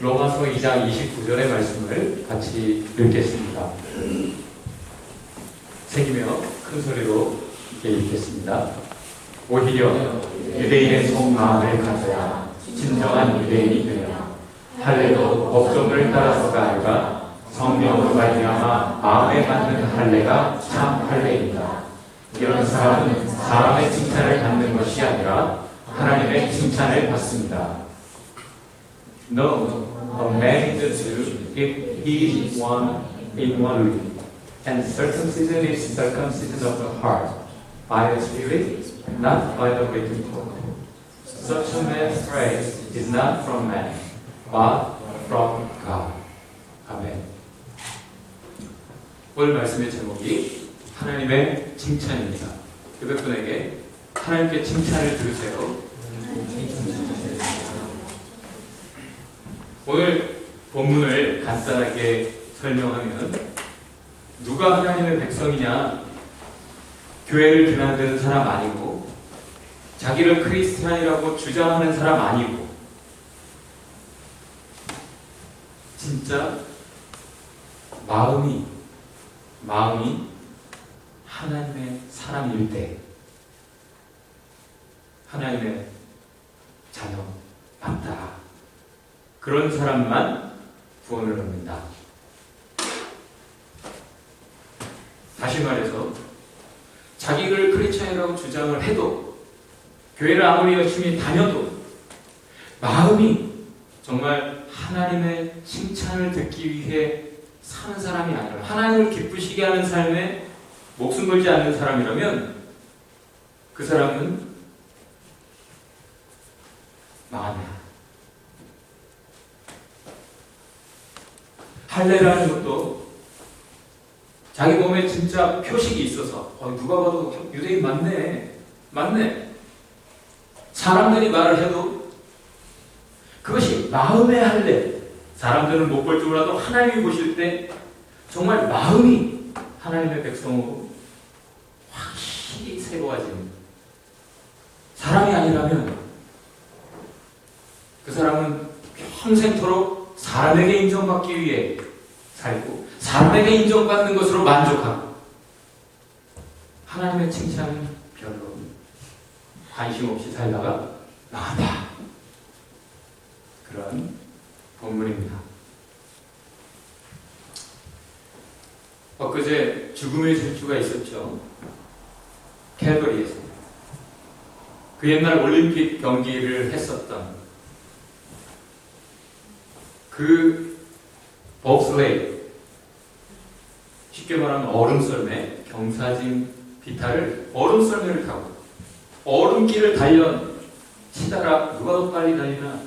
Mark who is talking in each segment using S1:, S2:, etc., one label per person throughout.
S1: 로마서 2장 29절의 말씀을 같이 읽겠습니다. 새기며 큰 소리로 읽겠습니다. 오히려 유대인의 속마음을 가져야 진정한 유대인이 되며 할례도 법정을 따라서가 아니라 성령으로 말미암아 마음에 맞는 할례가 참 할례입니다. 이런 사람은 사람의 칭찬을 받는 것이 아니라 하나님의 칭찬을 받습니다. No, a man is a Jew if he is one in one way, and circumcision is circumcision of the heart, by the Spirit, not by the written code. Such a man's praise is not from man, but from God. 아멘. 오늘 말씀의 제목이 하나님의 칭찬입니다. 몇 분에게 하나님께 칭찬을 들으세요. 오늘 본문을 간단하게 설명하면 누가 하나님의 백성이냐? 교회를 드나드는 사람 아니고 자기를 크리스찬이라고 주장하는 사람 아니고 진짜 마음이 하나님의 사람일 때 하나님의 자녀 맞다. 그런 사람만 구원을 얻는다. 다시 말해서 자기를 크리스찬이라고 주장을 해도 교회를 아무리 열심히 다녀도 마음이 정말 하나님의 칭찬을 듣기 위해 사는 사람이 아니라 하나님을 기쁘시게 하는 삶에 목숨 걸지 않는 사람이라면 그 사람은 망한다. 할례라는 것도 자기 몸에 진짜 표식이 있어서 누가 봐도 유대인 맞네 사람들이 말을 해도 그것이 마음의 할례. 사람들은 못 볼 줄 알아도 하나님이 보실 때 정말 마음이 하나님의 백성으로 확실히 새로워지는 사람이 아니라면 그 사람은 평생토록 사람에게 인정받기 위해 살고 사람에게 인정받는 것으로 만족하고 하나님의 칭찬은 별로 관심 없이 살다가 망한다. 그런 본문입니다. 엊그제 죽음의 질주가 있었죠. 캘버리에서. 그 옛날 올림픽 경기를 했었던 그 봅슬레이, 쉽게 말하면 얼음썰매, 경사진 비탈을 얼음썰매를 타고 얼음길을 치다가 누가 더 빨리 달리나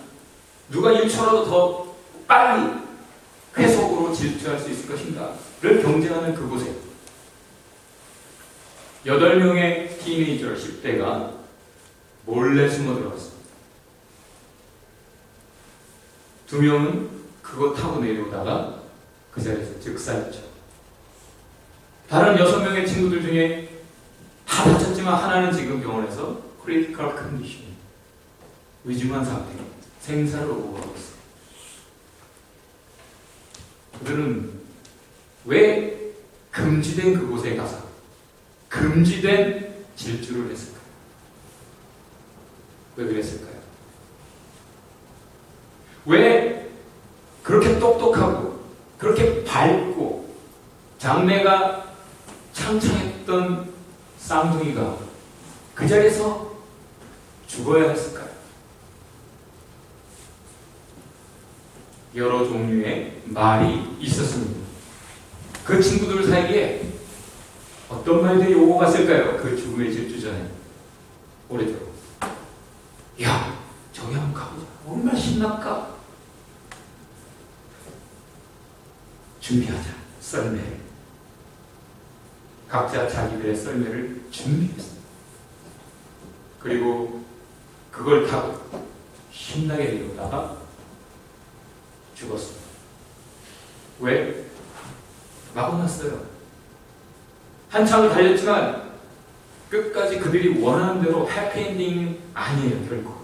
S1: 누가 1초라도 더 빨리 회속으로 질주할 수 있을 것인가를 경쟁하는 그곳에 8명의 티네이저 10대가 몰래 숨어 들어갔습니다. 2명은 그거 타고 내려오다가 그 자리에서 즉사했죠. 다른 6명의 친구들 중에 다 다쳤지만 하나는 지금 병원에서 크리티컬 컨디션, 위중한 상태, 생사를 오고 가고 있어요. 그들은 왜 금지된 그곳에 가서 금지된 질주를 했을까요? 왜 그랬을까요? 왜 그렇게 똑똑하고 그렇게 밝고 장래가 창창했던 쌍둥이가 그 자리에서 죽어야 했을까요? 여러 종류의 말이 있었습니다. 그 친구들 사이에 어떤 말들이 오고 갔을까요? 그 죽음의 질주 전에 오래도록 야, 저기 한번 가보자. 얼마나 신날까? 준비하자. 썰매를. 각자 자기들의 썰매를 준비했습니다. 그리고 그걸 타고 신나게 내려오다가 죽었습니다. 왜? 막아놨어요. 한참을 달렸지만 끝까지 그들이 원하는 대로 해피엔딩은 아니에요. 결국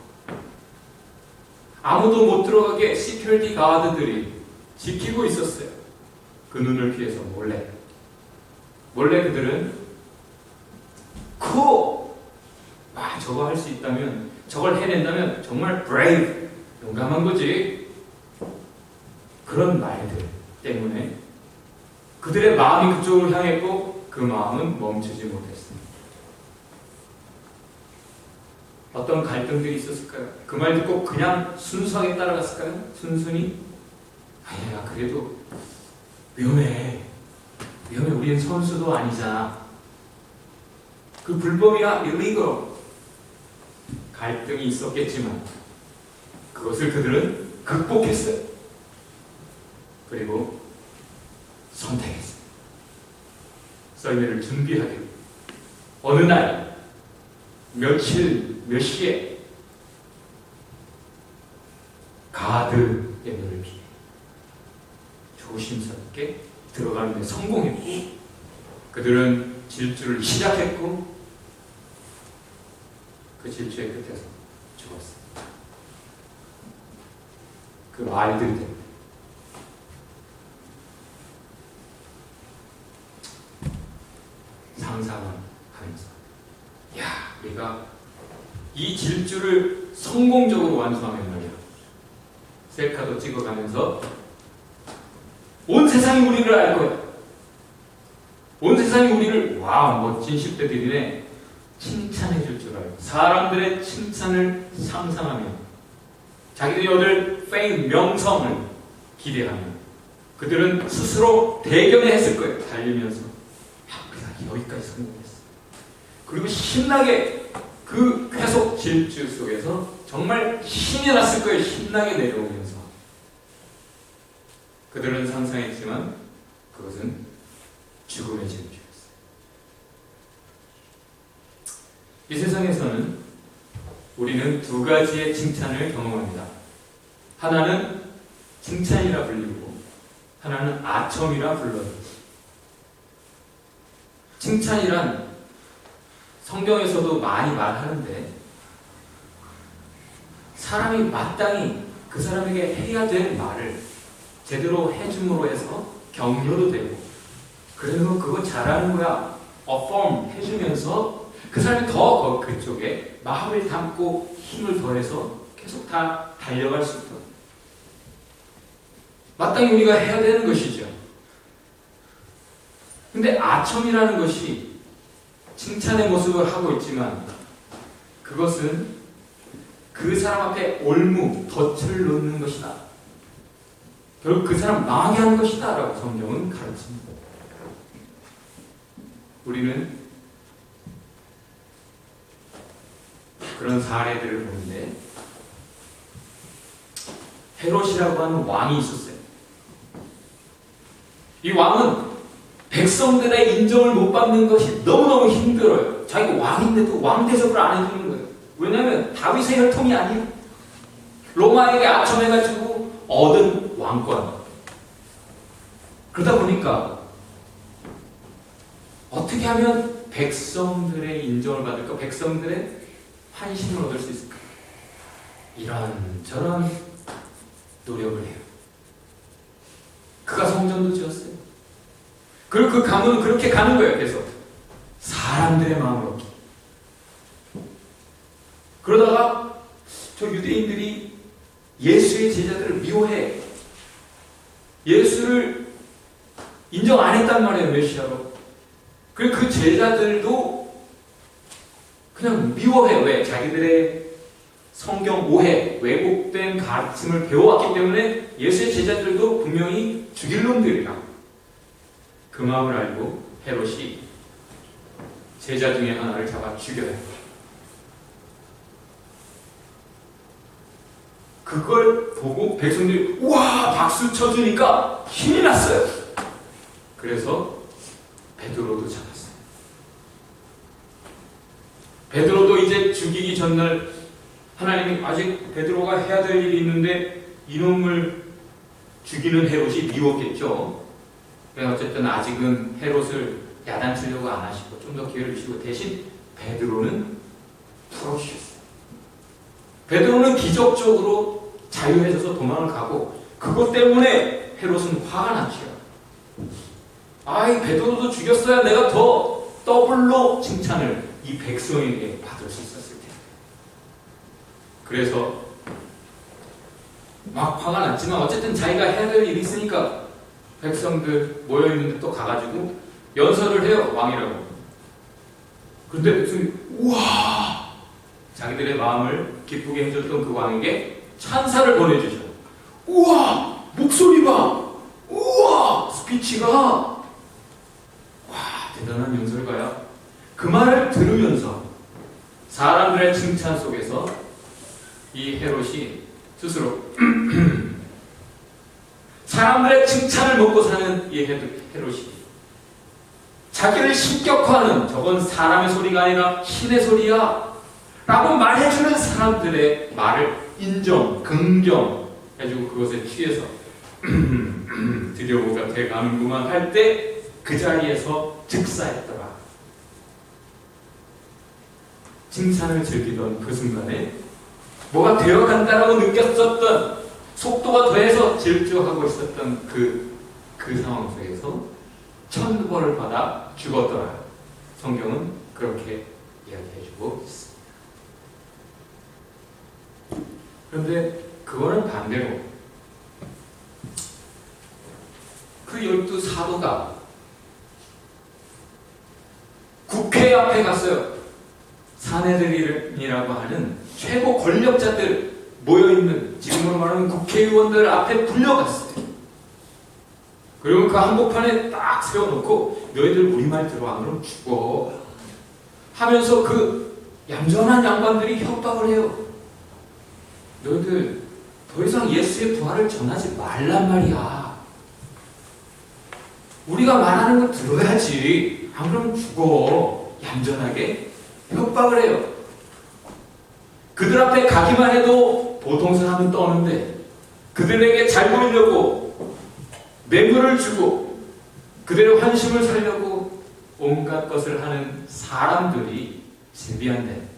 S1: 아무도 못 들어가게 시큐리티 가드들이 지키고 있었어요. 그 눈을 피해서 몰래 그들은 저거 할 수 있다면, 저걸 해낸다면 정말 brave, 용감한 거지. 그런 말들 때문에 그들의 마음이 그쪽으로 향했고 그 마음은 멈추지 못했습니다. 어떤 갈등들이 있었을까요? 그 말 듣고 그냥 순수하게 따라갔을까요? 순순히? 아니야, 그래도 위험해. 우리는 선수도 아니잖아. 그 불법이야, illegal. 갈등이 있었겠지만 그것을 그들은 극복했어요. 그리고 선택했어요. 썰매를 준비하기로. 어느 날 며칠 몇 시에 가드의 눈을 피해 조심스럽게 들어가는 데 성공했고, 그들은 질주를 시작했고 그 질주의 끝에서 죽었습니다. 그 말들 때문에. 상상을 하면서, 우리가 이 질주를 성공적으로 완수하면 말이야, 셀카도 찍어가면서 온 세상이 우리를 알 거야. 온 세상이 우리를 멋진 10대들이네 칭찬해 줄 줄 알고, 사람들의 칭찬을 상상하며 자기들이 얻을 페임, 명성을 기대하며 그들은 스스로 대견해했을 거예요. 달리면서 우리가 여기까지 성공했어. 그리고 신나게 그 계속 질주 속에서 정말 신이 났을 거예요. 신나게 내려오면서. 그들은 상상했지만 그것은 죽음의 질주였어요. 이 세상에서는 우리는 두 가지의 칭찬을 경험합니다. 하나는 칭찬이라 불리고 하나는 아첨이라 불러요. 칭찬이란 성경에서도 많이 말하는데, 사람이 마땅히 그 사람에게 해야 될 말을 제대로 해줌으로 해서 격려도 되고, 그래서 그거 잘하는 거야, affirm 해주면서 그 사람이 더 그쪽에 마음을 담고 힘을 더해서 계속 다 달려갈 수 있도록 마땅히 우리가 해야 되는 것이죠. 근데 아첨이라는 것이 칭찬의 모습을 하고 있지만 그것은 그 사람 앞에 덧을 놓는 것이다. 결국 그 사람 망하게 하는 것이다 라고 성경은 가르칩니다. 우리는 그런 사례들을 보는데, 헤롯이라고 하는 왕이 있었어요. 이 왕은 백성들의 인정을 못 받는 것이 너무너무 힘들어요. 자기가 왕인데도 왕 대접을 안 해주는 거예요. 왜냐하면 다윗의 혈통이 아니에요. 로마에게 아첨해가지고 얻은 왕권. 그러다 보니까 어떻게 하면 백성들의 인정을 받을까? 백성들의 환심을 얻을 수 있을까? 이런저런 노력을 해요. 그가 성전도 지었어요. 그리고 그 가문은 그렇게 가는 거예요. 그래서 사람들의 마음을 얻기. 그러다가 저 유대인들이 예수의 제자들을 미워해. 예수를 인정 안 했단 말이에요. 메시아로. 그리고 그 제자들도 그냥 미워해. 왜? 자기들의 성경 오해, 왜곡된 가르침을 배워왔기 때문에 예수의 제자들도 분명히 죽일 놈들이라. 그 마음을 알고 헤롯이 제자 중에 하나를 잡아 죽여야 해요. 그걸 보고 백성들이 우와 박수 쳐주니까 힘이 났어요. 그래서 베드로도 잡았어요. 베드로도 이제 죽이기 전날 하나님이 아직 베드로가 해야 될 일이 있는데 이놈을 죽이는 헤롯이 미웠겠죠. 어쨌든 아직은 헤롯을 야단치려고 안 하시고 좀 더 기회를 주시고 대신 베드로는 풀어주셨어요. 베드로는 기적적으로 자유해져서 도망을 가고, 그것 때문에 헤롯은 화가 났죠. 이 베드로도 죽였어야 내가 더 더블로 칭찬을 이 백성에게 받을 수 있었을 텐데. 그래서 막 화가 났지만 어쨌든 자기가 해야 될 일이 있으니까 백성들 모여있는데 또 가가지고 연설을 해요. 왕이라고. 그런데 백성이 우와, 자기들의 마음을 기쁘게 해줬던 그 왕에게 찬사를 보내주죠. 우와, 목소리 봐. 우와, 스피치가. 와, 대단한 연설가야. 그 말을 들으면서 사람들의 칭찬 속에서 이 헤롯이 스스로 사람들의 칭찬을 먹고 사는 이 헤롯이 자기를 신격화하는, 저건 사람의 소리가 아니라 신의 소리야 라고 말해주는 사람들의 말을 인정, 긍정해주고 그것에 취해서 드디어 뭐가 돼가는구만 할 때 그 자리에서 즉사했더라. 칭찬을 즐기던 그 순간에 뭐가 되어간다라고 느꼈었던, 속도가 더해서 질주하고 있었던 그 상황 속에서 천벌을 받아 죽었더라. 성경은 그렇게 이야기해주고 있습니다. 그런데 그거는 반대로 그 12사도가 국회 앞에 갔어요. 사내들이라고 하는 최고 권력자들 모여있는, 지금으로 말하면 국회의원들 앞에 불려갔어요. 그리고 그 한복판에 딱 세워놓고 너희들 우리 말 들어 안 그러면 죽어 하면서 그 얌전한 양반들이 협박을 해요. 너희들 더 이상 예수의 부활을 전하지 말란 말이야. 우리가 말하는 거 들어야지. 안 그러면 죽어. 얌전하게 협박을 해요. 그들 앞에 가기만 해도 보통 사람은 떠는데 그들에게 잘 보이려고 뇌물을 주고 그들의 환심을 살려고 온갖 것을 하는 사람들이 신비한데,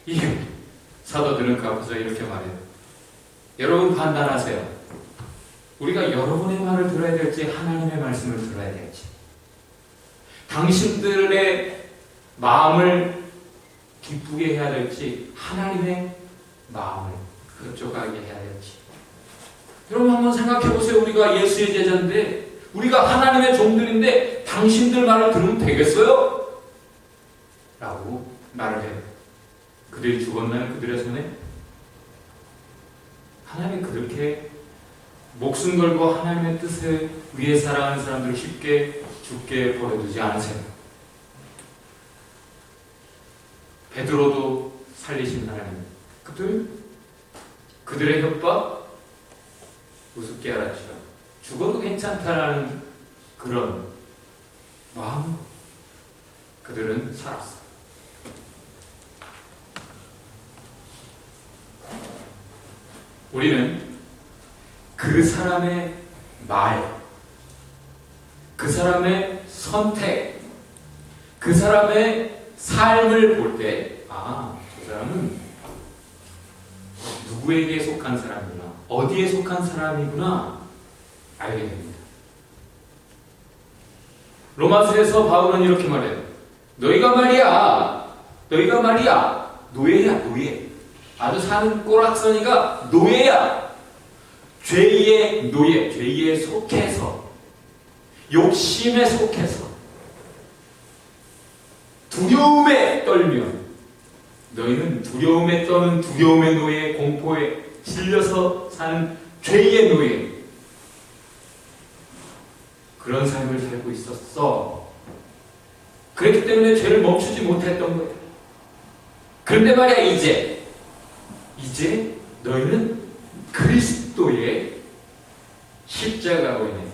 S1: 이 사도들은 가서 이렇게 말해요. 여러분 판단하세요. 우리가 여러분의 말을 들어야 될지 하나님의 말씀을 들어야 될지, 당신들의 마음을 기쁘게 해야 될지 하나님의 마음을 흡족하게 해야 될지. 여러분 한번 생각해 보세요. 우리가 예수의 제자인데, 우리가 하나님의 종들인데 당신들 말을 들으면 되겠어요? 라고 말을 해요. 그들이 죽었나요? 그들의 손에? 하나님은 그렇게 목숨 걸고 하나님의 뜻을 위해 살아가는 사람들을 쉽게 죽게 버려두지 않으세요. 베드로도 살리신 하나님, 그들의 협박 우습게 알았죠. 죽어도 괜찮다라는 그런 마음, 그들은 살았어요. 우리는 그 사람의 말, 그 사람의 선택, 그 사람의 삶을 볼 때, 저 사람은 누구에게 속한 사람이구나, 어디에 속한 사람이구나 알게 됩니다. 로마서에서 바울은 이렇게 말해요. 너희가 말이야 노예야, 노예. 아주 사는 꼬락서니가 노예야. 죄의 노예, 죄에 속해서, 욕심에 속해서, 두려움에 떨며, 너희는 두려움에 떠는 두려움의 노예, 공포에 질려서 사는 죄의 노예, 그런 삶을 살고 있었어. 그렇기 때문에 죄를 멈추지 못했던 거예요. 그런데 말이야, 이제 너희는 그리스도의 십자가로 인해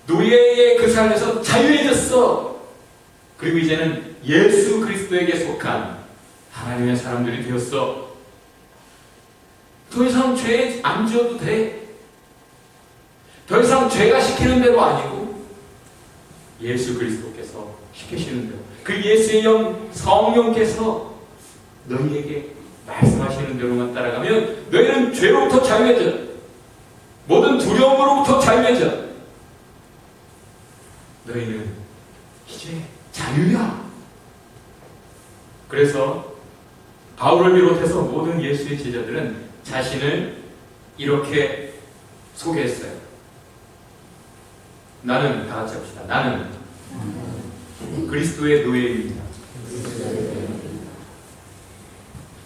S1: 노예의 그 삶에서 자유해졌어. 그리고 이제는 예수 그리스도에게 속한 하나님의 사람들이 되었어. 더 이상 죄에 안 지어도 돼. 더 이상 죄가 시키는 대로 아니고 예수 그리스도께서 시키시는 대로, 그 예수의 영 성령께서 너희에게 말씀하시는 대로만 따라가면 너희는 죄로부터 자유해져. 모든 두려움으로부터 자유해져. 너희는 이제 자유야. 그래서 바울을 비롯해서 모든 예수의 제자들은 자신을 이렇게 소개했어요. 나는, 다 같이 합시다. 나는 그리스도의 노예입니다.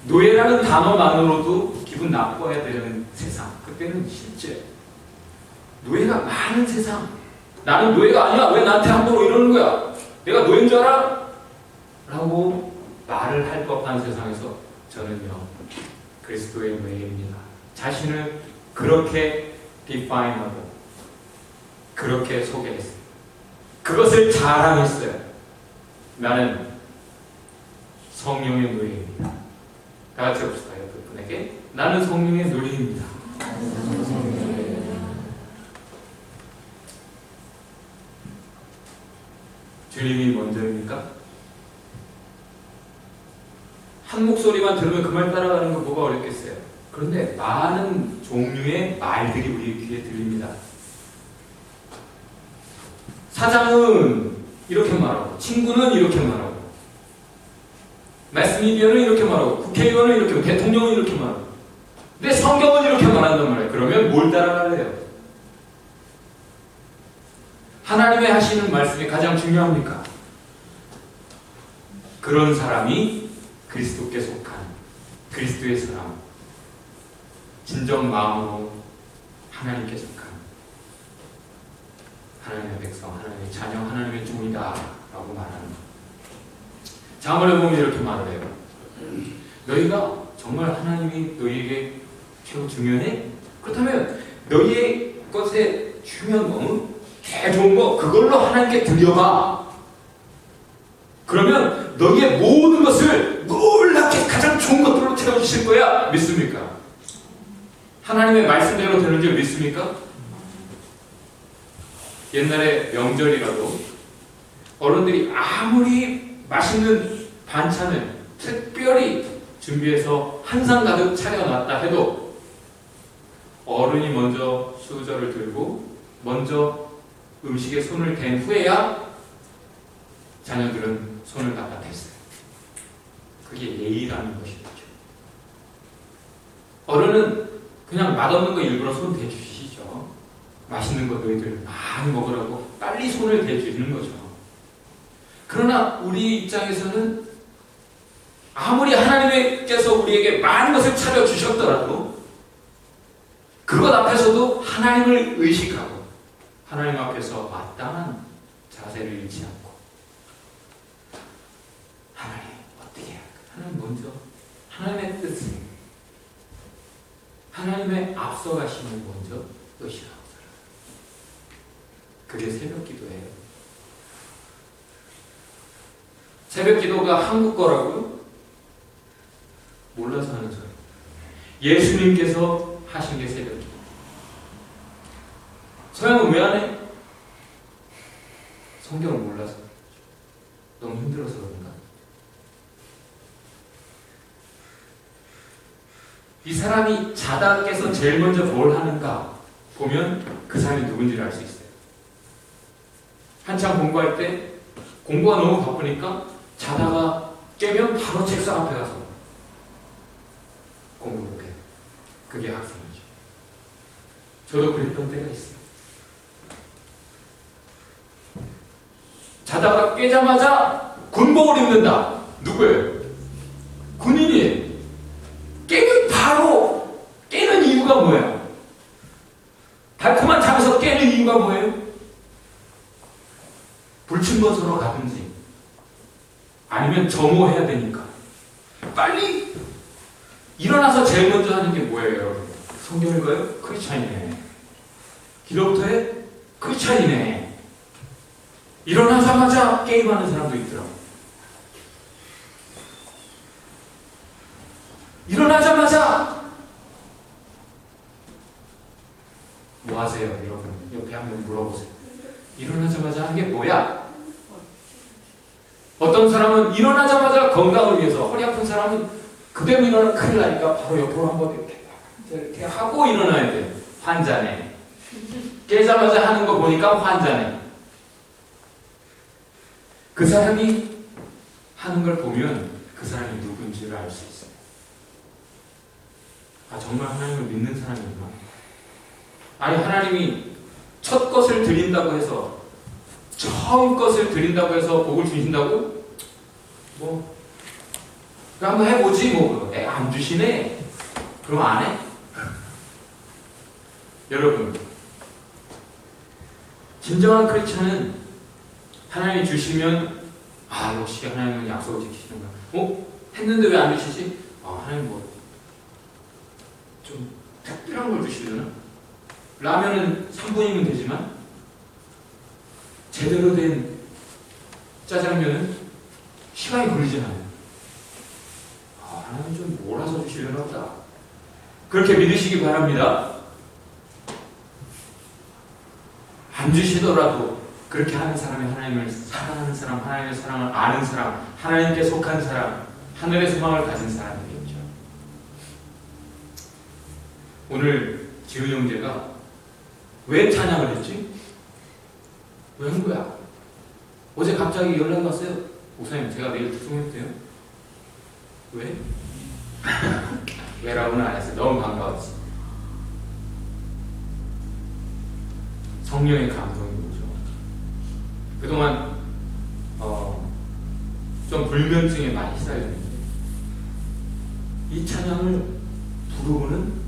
S1: 노예라는 단어만으로도 기분 나빠야 되는 세상. 그때는 실제 노예가 많은 세상. 나는 노예가 아니야. 왜 나한테 함부로 이러는 거야? 내가 노예인 줄 알아? 라고 말을 할 법한 세상에서 저는요, 그리스도의 노예입니다. 자신을 그렇게 define하고 그렇게 소개했어요. 그것을 자랑했어요. 나는 성령의 노예입니다. 다 같이 합시다. 옆에 분에게 나는 성령의 노예입니다. 주님이 먼저입니까? 한 목소리만 들으면 그 말 따라가는 거 뭐가 어렵겠어요? 그런데 많은 종류의 말들이 우리 귀에 들립니다. 사장은 이렇게 말하고, 친구는 이렇게 말하고, 매스미디어는 이렇게 말하고, 국회의원은 이렇게, 대통령은 이렇게 말하고, 근데 성경은 이렇게 말한단 말이에요. 그러면 뭘 따라갈래요? 하나님의 하시는 말씀이 가장 중요합니까? 그런 사람이 그리스도께 속한 그리스도의 사람, 진정 마음으로 하나님께 속한 하나님의 백성, 하나님의 자녀, 하나님의 종이다 라고 말하는 것. 자문에 보면 이렇게 말을 해요. 너희가 정말 하나님이 너희에게 최고 중요해? 그렇다면 너희의 것에 중요한 거는 개 좋은 거 그걸로 하나님께 드려봐. 그러면 너희의 모든 것을 놀랍게 가장 좋은 것들로 채워주실 거야. 믿습니까? 하나님의 말씀대로 되는 줄 믿습니까? 옛날에 명절이라도 어른들이 아무리 맛있는 반찬을 특별히 준비해서 한상 가득 차려놨다 해도 어른이 먼저 수저를 들고 먼저 음식에 손을 댄 후에야 자녀들은 손을 갖다 댔어요. 그게 예의라는 것이죠. 어른은 그냥 맛없는 거 일부러 손 대주시죠. 맛있는 거 너희들 많이 먹으라고 빨리 손을 대주시는 거죠. 그러나 우리 입장에서는 아무리 하나님께서 우리에게 많은 것을 차려주셨더라도 그것 앞에서도 하나님을 의식하고 하나님 앞에서 마땅한 자세를 잃지 않고 하나님 어떻게 할까? 하나님 먼저 하나님의 뜻을 하나님의 앞서가심을 먼저 의식하고 그게 새벽 기도예요. 새벽 기도가 한국 거라고요? 몰라서 하는 소리. 예수님께서 하신 게 새벽 기도. 서양은 왜 안 해? 성경을 몰라서. 너무 힘들어서 그런가? 이 사람이 자다 깨서 제일 먼저 뭘 하는가 보면 그 사람이 누군지를 알 수 있어요. 한참 공부할 때 공부가 너무 바쁘니까 자다가 깨면 바로 책상 앞에 가서 공부를 해요. 그게 학생이죠. 저도 그랬던 때가 있어요. 자다가 깨자마자 군복을 입는다. 누구예요? 군인이에요. 깨면 바로 깨는 이유가 뭐예요? 달콤한 잠에서 깨는 이유가 뭐예요? 불침번서로 가든지 아니면 점호해야 되니까 빨리 일어나서 제일 먼저 하는 게 뭐예요, 여러분? 성경 읽어요? 크리스찬이네. 기도부터 해? 크리스찬이네. 일어나자마자 게임하는 사람도 있더라고. 일어나자마자 뭐 하세요, 여러분? 옆에 한번 물어보세요. 일어나자마자 하는 게 뭐야? 어떤 사람은 일어나자마자 건강을 위해서, 허리 아픈 사람은 그대로 일어나면 큰일 나니까 바로 옆으로 한번 이렇게 하고 일어나야 돼. 환자네. 깨자마자 하는 거 보니까 환자네. 그 사람이 하는 걸 보면 그 사람이 누군지를 알 수 있어요. 아, 정말 하나님을 믿는 사람이구나. 아니, 하나님이 첫 것을 드린다고 해서, 처음 것을 드린다고 해서 복을 주신다고? 뭐 한번 해보지 뭐. 안 주시네. 그럼 안 해? 여러분, 진정한 크리스천은 하나님이 주시면 역시 하나님은 약속을 지키시는가. 했는데 왜 안 주시지? 하나님 뭐 좀 특별한 걸 주시려나? 라면은 3분이면 되지만 제대로 된 짜장면은 시간이 걸리지 않아요. 하나님 좀 몰아서 주시려나 보다. 그렇게 믿으시기 바랍니다. 안 주시더라도 그렇게 하는 사람이 하나님을 사랑하는 사람, 하나님의 사랑을 아는 사람, 하나님께 속한 사람, 하늘의 소망을 가진 사람이겠죠. 오늘 지훈 형제가 왜 찬양을 했지? 왜 한 거야? 어제 갑자기 연락이 왔어요. 목사님, 제가 내일 특송해도 돼요? 왜? 왜라고는 안 했어요. 너무 반가웠지. 성령의 감동인 거죠. 그동안 좀 불면증에 많이 시달렸는데 이 찬양을 부르고는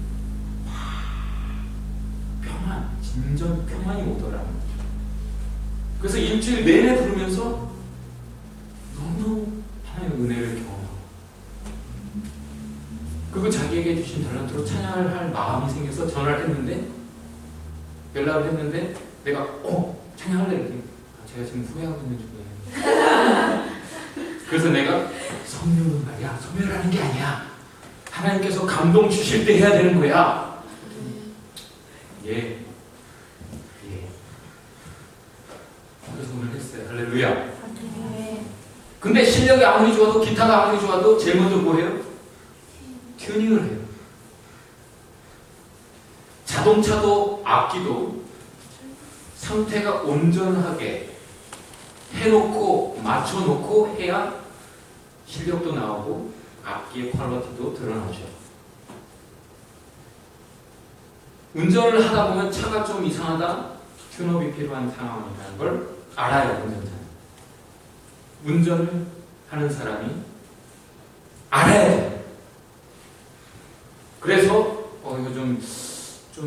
S1: 평안, 진정 평안이 오더라는 거죠. 그래서 일주일 내내 부르면서 너무너무 하나님의 은혜를 경험하고, 그리고 자기에게 주신 달란트로 찬양을 할 마음이 생겨서 전화를 했는데, 연락을 했는데, 내가 찬양할래 이랬더니 제가 지금 후회하고 있는 중이에요. 그래서 내가 성령은 말이야, 소멸하는 게 아니야, 하나님께서 감동 주실 때 해야 되는 거야. 예. 그래서 오늘 했어요. 할렐루야. 근데 실력이 아무리 좋아도, 기타가 아무리 좋아도 제일 먼저 뭐 해요? 튜닝을 해요. 자동차도 악기도 상태가 온전하게 해놓고 맞춰놓고 해야 실력도 나오고 악기의 퀄리티도 드러나죠. 운전을 하다 보면 차가 좀 이상하다, 튠업이 필요한 상황이라는 걸 알아요. 운전자는. 운전을 하는 사람이 알아야 돼요. 그래서 이거 좀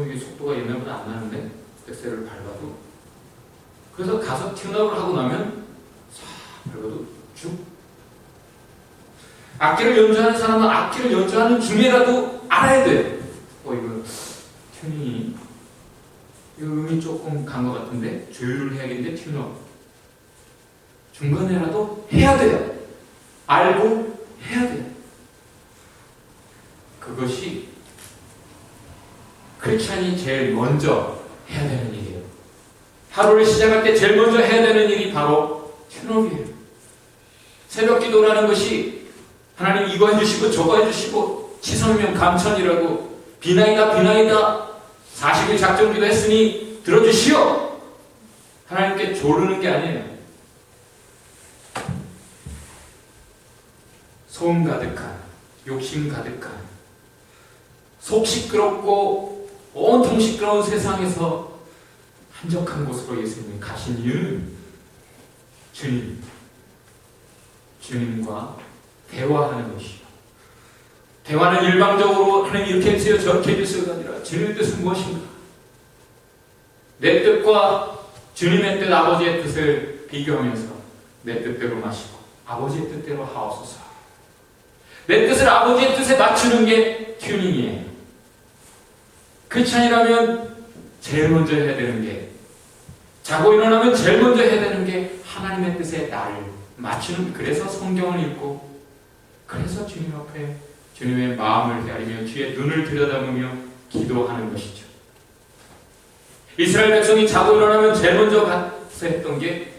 S1: 이게 속도가 옛날보다 안 나는데 엑셀을 밟아도, 그래서 가서 튠업을 하고 나면 싹 밟아도 쭉. 악기를 연주하는 사람은 악기를 연주하는 중에라도 알아야 돼. 이거 튜닝이, 이 음이 조금 간 것 같은데 조율을 해야겠는데 튠업. 중간에라도 해야 돼요. 알고 해야 돼요. 그것이 크리스찬이 제일 먼저 해야 되는 일이에요. 하루를 시작할 때 제일 먼저 해야 되는 일이 바로 튠업이에요. 새벽 기도라는 것이 하나님 이거 해주시고 저거 해주시고 치성면 감천이라고 비나이다 40일 작정기도 했으니 들어주시오. 하나님께 조르는 게 아니에요. 소음 가득한, 욕심 가득한, 속 시끄럽고 온통 시끄러운 세상에서 한적한 곳으로 예수님이 가신 이유는 주님과 대화하는 것이요. 대화는 일방적으로 하나님 이렇게 해주세요 저렇게 해주세요가 아니라 주님의 뜻은 무엇인가? 내 뜻과 주님의 뜻, 아버지의 뜻을 비교하면서 내 뜻대로 마시고 아버지의 뜻대로 하옵소서. 내 뜻을 아버지의 뜻에 맞추는 게 튜닝이에요. 크리스찬이라면 제일 먼저 해야 되는 게, 자고 일어나면 제일 먼저 해야 되는 게 하나님의 뜻에 나를 맞추는, 그래서 성경을 읽고, 그래서 주님 앞에 주님의 마음을 헤아리며 주의 눈을 들여다보며 기도하는 것이죠. 이스라엘 백성이 자고 일어나면 제일 먼저 가서 했던 게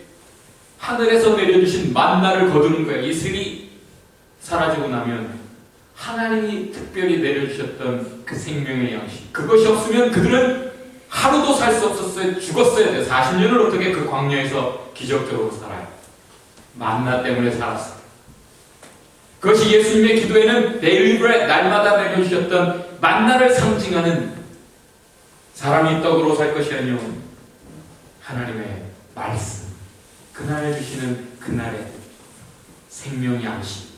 S1: 하늘에서 내려주신 만나를 거두는 거예요. 이슬이 사라지고 나면 하나님이 특별히 내려주셨던 그 생명의 양식, 그것이 없으면 그들은 하루도 살 수 없었어요. 죽었어야 돼요. 40년을 어떻게 그 광야에서 기적적으로 살아요. 만나 때문에 살았어요. 그것이 예수님의 기도에는 데일리 브레드, 날마다 내려주셨던 만나를 상징하는, 사람이 떡으로 살 것이 아니요 하나님의 말씀, 그날 주시는 그날의 생명 양식,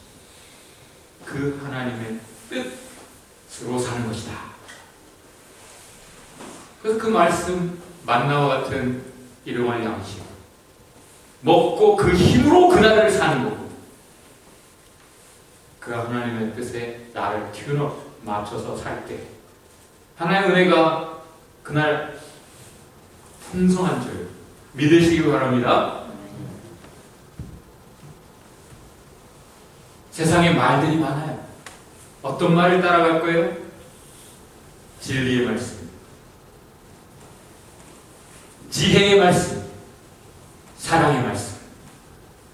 S1: 그 하나님의 뜻으로 사는 것이다. 그래서 그 말씀, 만나와 같은 일용할 양식 먹고 그 힘으로 그날을 사는 거고, 그 하나님의 뜻에 나를 튠업 맞춰서 살 때 하나님의 은혜가 그날 풍성한 줄 믿으시기 바랍니다. 세상에 말들이 많아요. 어떤 말을 따라갈 거예요? 진리의 말씀, 지혜의 말씀, 사랑의 말씀,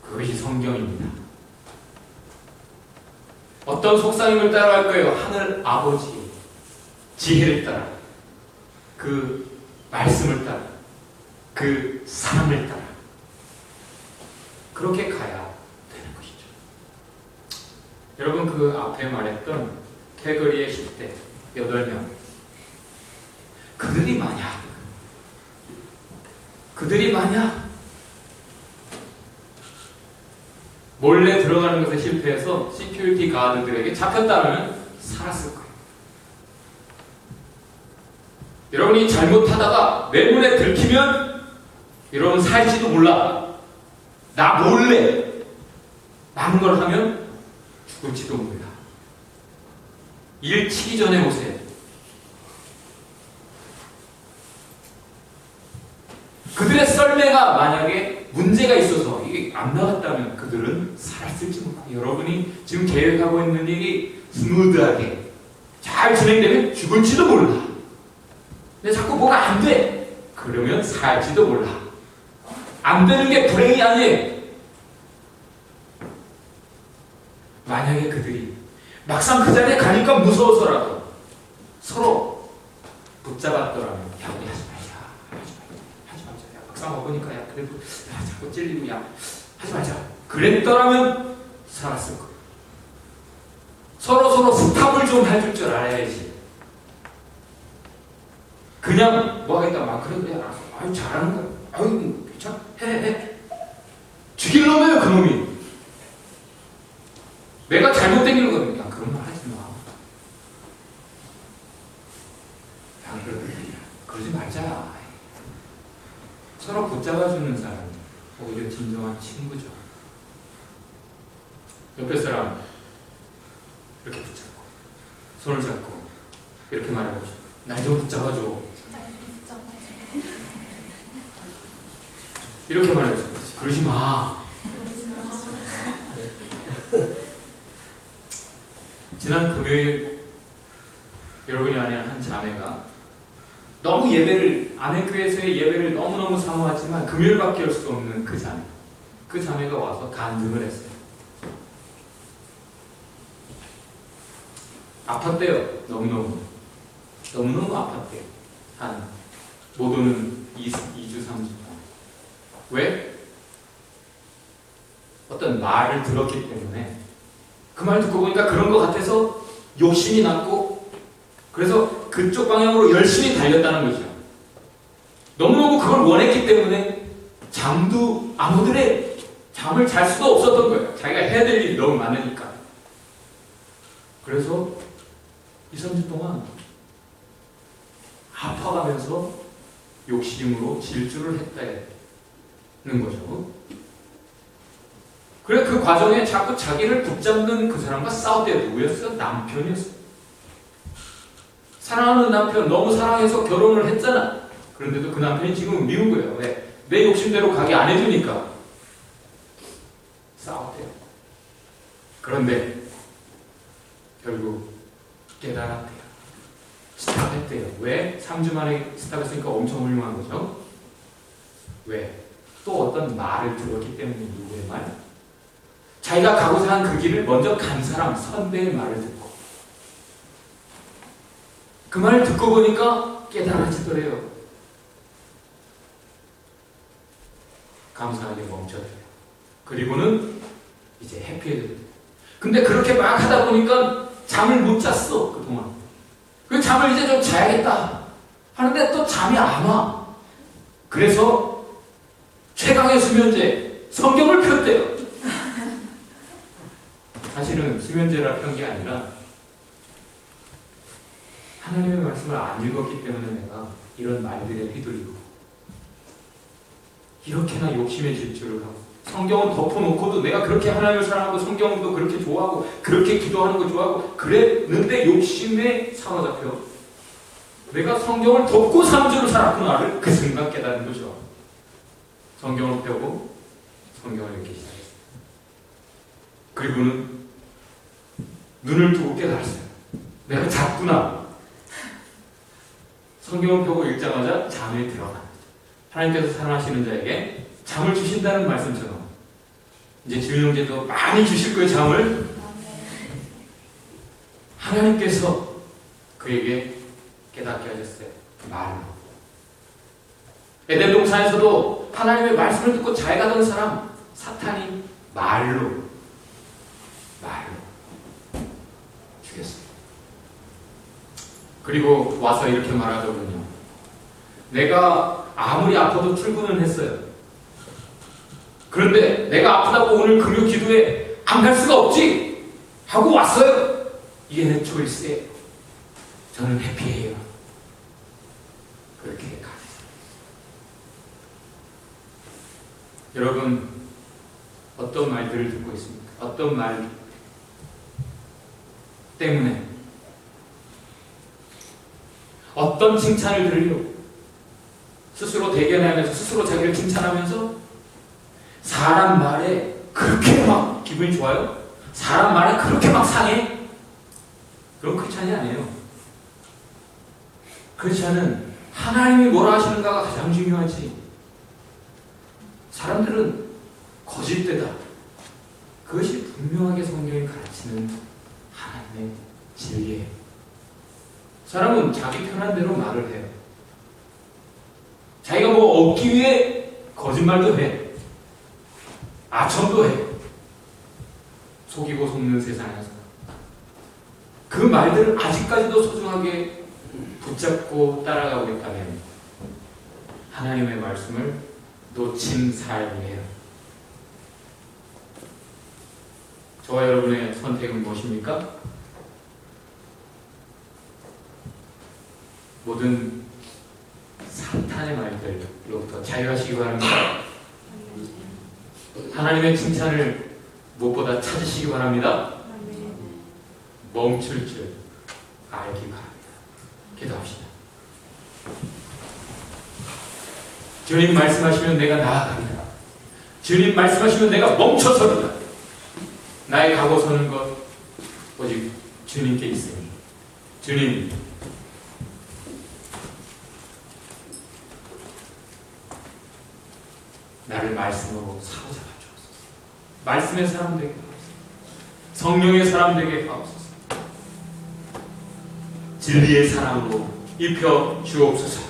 S1: 그것이 성경입니다. 어떤 속삭임을 따라갈 거예요? 하늘 아버지의 지혜를 따라, 그 말씀을 따라, 그 사랑을 따라, 그렇게 가야 되는 것이죠. 여러분, 그 앞에 말했던 캐거리의 10대 8명, 그들이 마냥 몰래 들어가는 것에 실패해서 시큐리티 가드들에게 잡혔다면 살았을 거예요. 여러분이 잘못하다가 내 눈에 들키면 여러분 살지도 몰라. 나 몰래 많은 걸 하면 죽을지도 몰라. 일 치기 전에 오세요. 그들의 썰매가 만약에 문제가 있어서 이게 안 나갔다면 그들은 살았을지 몰라. 여러분이 지금 계획하고 있는 일이 스무드하게 잘 진행되면 죽을지도 몰라. 근데 자꾸 뭐가 안 돼. 그러면 살지도 몰라. 안 되는 게 불행이 아니에요. 만약에 그들이 막상 그 자리에 가니까 무서워서라도 서로 붙잡았더라면, 야, 우리 하지 말자. 야, 막상 와보니까, 야, 그래도, 야, 자꾸 찔리고, 야, 하지 말자. 그랬더라면 살았을 거예요. 서로 스탑을 좀 해줄 줄 알아야지. 그냥 뭐 하겠다, 막, 그래, 알았어. 아유, 잘하는 거야. 아유, 괜찮아. 해. 죽일 놈이에요, 그놈이. 내가 잘못된 일로 거든요. 야, 그런 말 하지 마. 야, 그러지 말자. 서로 붙잡아주는 사람, 오히려 진정한 친구죠. 옆에 사람 이렇게 붙잡고, 손을 잡고 이렇게 말해보죠. 날 좀 붙잡아줘. 이렇게 말해보죠. 그러지 마. 지난 금요일 여러분이 아닌 한 자매가 너무 아내교회에서의 예배를 너무너무 사모하지만 금요일밖에 올 수 없는 그 자매가 와서 간증을 했어요. 아팠대요. 너무너무 아팠대요. 못 오는 2주 3주 동안. 왜? 어떤 말을 들었기 때문에, 그 말 듣고 보니까 그런 것 같아서 욕심이 났고, 그래서 그쪽 방향으로 열심히 달렸다는 거죠. 너무너무 그걸 원했기 때문에 아무들의 잠을 잘 수도 없었던 거예요. 자기가 해야 될 일이 너무 많으니까. 그래서 2, 3주 동안 아파가면서 욕심으로 질주를 했다는 거죠. 그래, 그 과정에 자꾸 자기를 붙잡는 그 사람과 싸웠대요. 누구였어요? 남편이었어요. 사랑하는 남편, 너무 사랑해서 결혼을 했잖아. 그런데도 그 남편이 지금 미운 거예요. 왜? 내 욕심대로 가게 안 해주니까. 싸웠대요. 그런데 결국 깨달았대요. 스탑했대요. 왜? 3주 만에 스탑했으니까 엄청 훌륭한 거죠. 왜? 또 어떤 말을 들었기 때문에. 누구의 말? 자기가 가고자 한 그 길을 먼저 간 사람, 선배의 말을 듣고 그 말을 듣고 보니까 깨달아지더래요. 감사하게 멈춰요. 그리고는 이제 해피해져요. 근데 그렇게 막 하다 보니까 잠을 못 잤어, 그동안. 그 잠을 이제 좀 자야겠다 하는데 또 잠이 안 와. 그래서 최강의 수면제, 성경을 폈대요. 사실은 수면제라 편 게 아니라 하나님의 말씀을 안 읽었기 때문에 내가 이런 말들에 휘둘리고 이렇게나 욕심의 질주를 하고 성경은 덮어놓고도 내가 그렇게 하나님을 사랑하고 성경도 그렇게 좋아하고 그렇게 기도하는 거 좋아하고 그랬는데 욕심에 사로잡혀 내가 성경을 덮고 3주를 살았구나를 그 순간 깨닫는 거죠. 성경을 펴고 성경을 읽기 시작했어요. 그리고는 눈을 뜨고 깨달았어요. 내가 잤구나. 성경을 펴고 읽자마자 잠에 들어가. 하나님께서 사랑하시는 자에게 잠을 주신다는 말씀처럼 이제 지은 형제도 많이 주실 거예요. 잠을. 하나님께서 그에게 깨닫게 하셨어요. 말로. 에덴 동산에서도 하나님의 말씀을 듣고 잘 가던 사람 사탄이 말로 죽였어요. 그리고 와서 이렇게 말하더군요. 내가 아무리 아파도 출근을 했어요. 그런데 내가 아프다고 오늘 금요 기도에 안 갈 수가 없지 하고 왔어요. 이게 내 초일세예요. 저는 해피해요. 그렇게 가르쳤어요. 여러분 어떤 말들을 듣고 있습니까? 어떤 말 때문에 어떤 칭찬을 들으려고 스스로 대견하면서 스스로 자기를 칭찬하면서 사람 말에 그렇게 막 기분이 좋아요? 사람 말에 그렇게 막 상해? 그런 크리스찬이 아니에요. 크리스찬은 하나님이 뭐라 하시는가가 가장 중요하지. 사람들은 거짓되다. 그것이 분명하게 성경이 가르치는 하나님의 진리예요. 사람은 자기 편한 대로 말을 해요. 자기가 뭐 얻기 위해 거짓말도 해. 아첨도 해. 속이고 속는 세상에서 그 말들을 아직까지도 소중하게 붙잡고 따라가고 있다면 하나님의 말씀을 놓친 삶이에요. 저와 여러분의 선택은 무엇입니까? 모든 사탄의 말들로부터 자유하시기 바랍니다. 하나님의 칭찬을 무엇보다 찾으시기 바랍니다. 멈출 줄 알기 바랍니다. 기도합시다. 주님 말씀하시면 내가 나아갑니다. 주님 말씀하시면 내가 멈춰섭니다. 나의 가고 서는 것 오직 주님께 있으니 주님 나를 말씀으로 사로잡아 주옵소서. 말씀의 사람 되게 하옵소서. 성령의 사람 되게 하옵소서. 진리의 사랑으로 입혀 주옵소서.